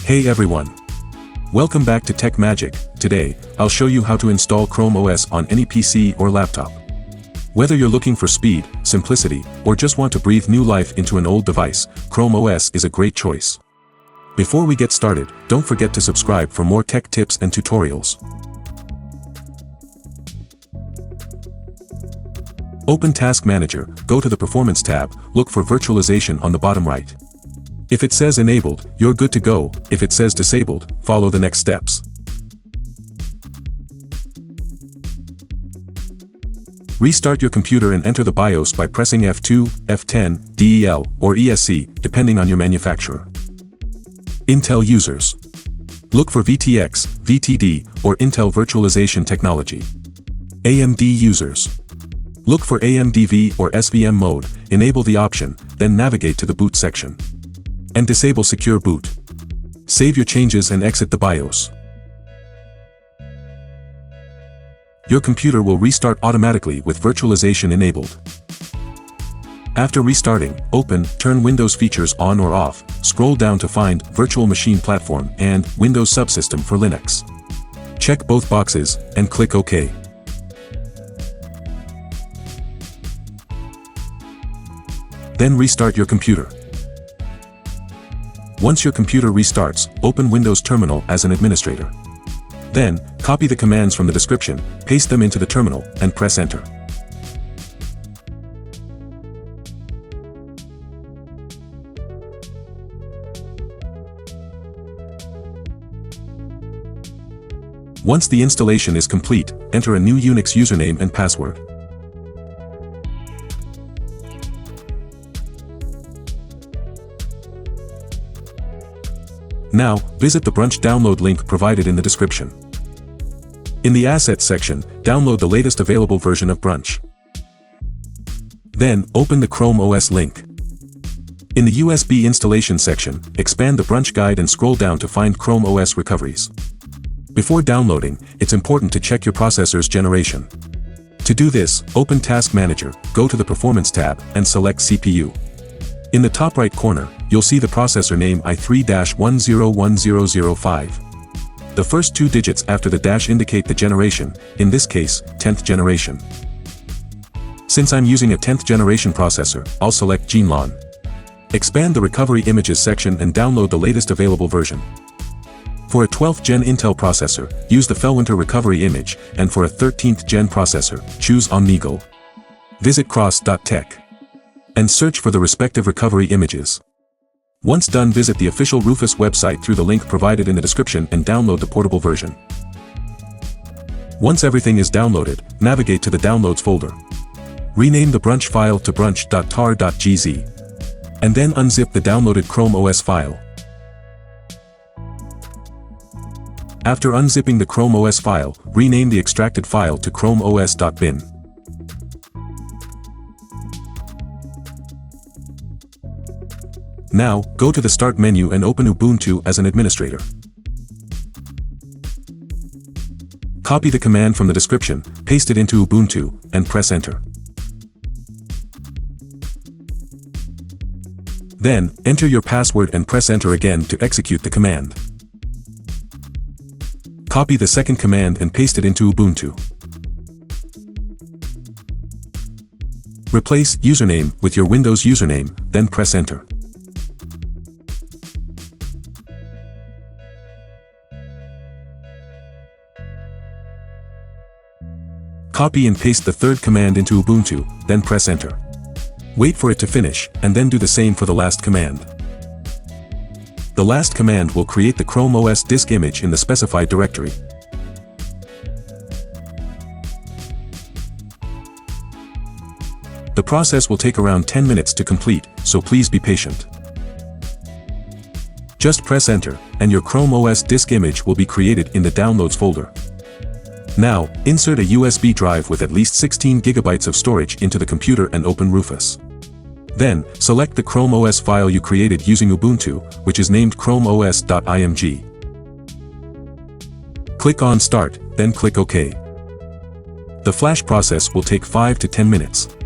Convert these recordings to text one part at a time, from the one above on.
Hey everyone! Welcome back to Tech Magic. Today, I'll show you how to install ChromeOS on any PC or laptop. Whether you're looking for speed, simplicity, or just want to breathe new life into an old device, ChromeOS is a great choice. Before we get started, don't forget to subscribe for more tech tips and tutorials. Open Task Manager, go to the Performance tab, look for Virtualization on the bottom right. If it says Enabled, you're good to go. If it says Disabled, follow the next steps. Restart your computer and enter the BIOS by pressing F2, F10, DEL, or ESC, depending on your manufacturer. Intel users. Look for VTX, VTD, or Intel Virtualization Technology. AMD users. Look for AMDV or SVM mode, enable the option, then navigate to the boot section. And disable Secure Boot. Save your changes and exit the BIOS. Your computer will restart automatically with virtualization enabled. After restarting, turn Windows features on or off, scroll down to find Virtual Machine Platform and Windows Subsystem for Linux. Check both boxes, and click OK. Then restart your computer. Once your computer restarts, open Windows Terminal as an administrator. Then, copy the commands from the description, paste them into the terminal, and press Enter. Once the installation is complete, enter a new Unix username and password. Now, visit the Brunch download link provided in the description. In the Assets section, download the latest available version of Brunch. Then, open the ChromeOS link. In the USB installation section, expand the Brunch guide and scroll down to find ChromeOS recoveries. Before downloading, it's important to check your processor's generation. To do this, open Task Manager, go to the Performance tab, and select CPU. In the top right corner, you'll see the processor name i3-101005. The first two digits after the dash indicate the generation, in this case, 10th generation. Since I'm using a 10th generation processor, I'll select Genlon. Expand the Recovery Images section and download the latest available version. For a 12th gen Intel processor, use the Fellwinter recovery image, and for a 13th gen processor, choose Omnigo. Visit cross.tech. And search for the respective recovery images. Once done, visit the official Rufus website through the link provided in the description and download the portable version. Once everything is downloaded, navigate to the Downloads folder. Rename the Brunch file to brunch.tar.gz. And then unzip the downloaded ChromeOS file. After unzipping the ChromeOS file, rename the extracted file to chromeos.bin. Now, go to the Start menu and open Ubuntu as an administrator. Copy the command from the description, paste it into Ubuntu, and press Enter. Then, enter your password and press Enter again to execute the command. Copy the second command and paste it into Ubuntu. Replace username with your Windows username, then press Enter. Copy and paste the third command into Ubuntu, then press Enter. Wait for it to finish, and then do the same for the last command. The last command will create the ChromeOS disk image in the specified directory. The process will take around 10 minutes to complete, so please be patient. Just press Enter, and your ChromeOS disk image will be created in the Downloads folder. Now, insert a USB drive with at least 16 GB of storage into the computer and open Rufus. Then, select the ChromeOS file you created using Ubuntu, which is named chromeos.img. Click on Start, then click OK. The flash process will take 5 to 10 minutes.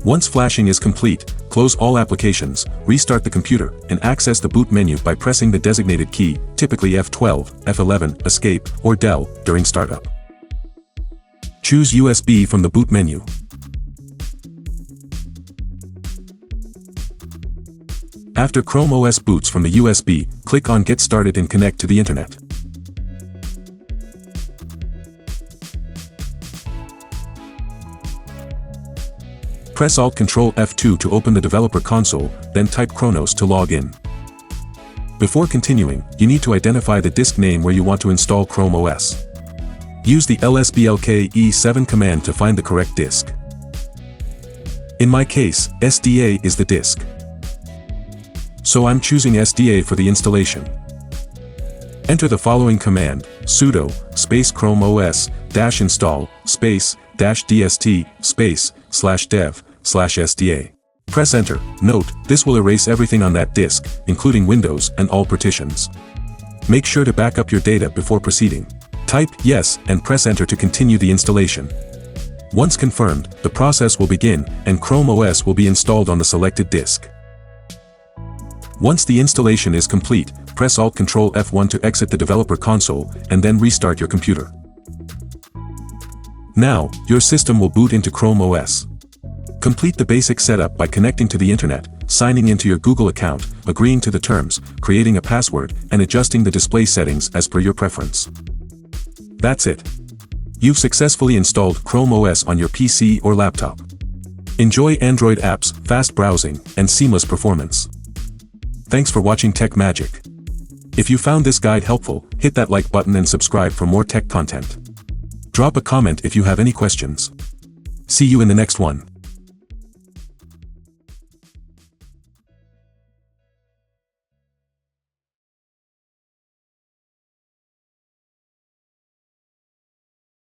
Once flashing is complete, Close all applications, restart the computer, and access the boot menu by pressing the designated key, typically F12, F11, Escape, or Del, during startup. Choose USB from the boot menu. After ChromeOS boots from the USB, click on Get Started and connect to the Internet. Press Alt-Control-F2 to open the developer console, then type Chronos to log in. Before continuing, you need to identify the disk name where you want to install ChromeOS. Use the lsblk-e7 command to find the correct disk. In my case, SDA is the disk. So I'm choosing SDA for the installation. Enter the following command, sudo, space ChromeOS, -install, space, -dst, space, /dev, /sda. Press enter. Note, this will erase everything on that disk, including Windows and all partitions. Make sure to back up your data before proceeding. Type yes and press enter to continue the installation. Once confirmed, the process will begin and ChromeOS will be installed on the selected disk. Once the installation is complete, press Alt-Control-F1 to exit the developer console and then restart your computer. Now, your system will boot into ChromeOS. Complete the basic setup by connecting to the Internet, signing into your Google account, agreeing to the terms, creating a password, and adjusting the display settings as per your preference. That's it. You've successfully installed ChromeOS on your PC or laptop. Enjoy Android apps, fast browsing, and seamless performance. Thanks for watching Tech Magic. If you found this guide helpful, hit that like button and subscribe for more tech content. Drop a comment if you have any questions. See you in the next one.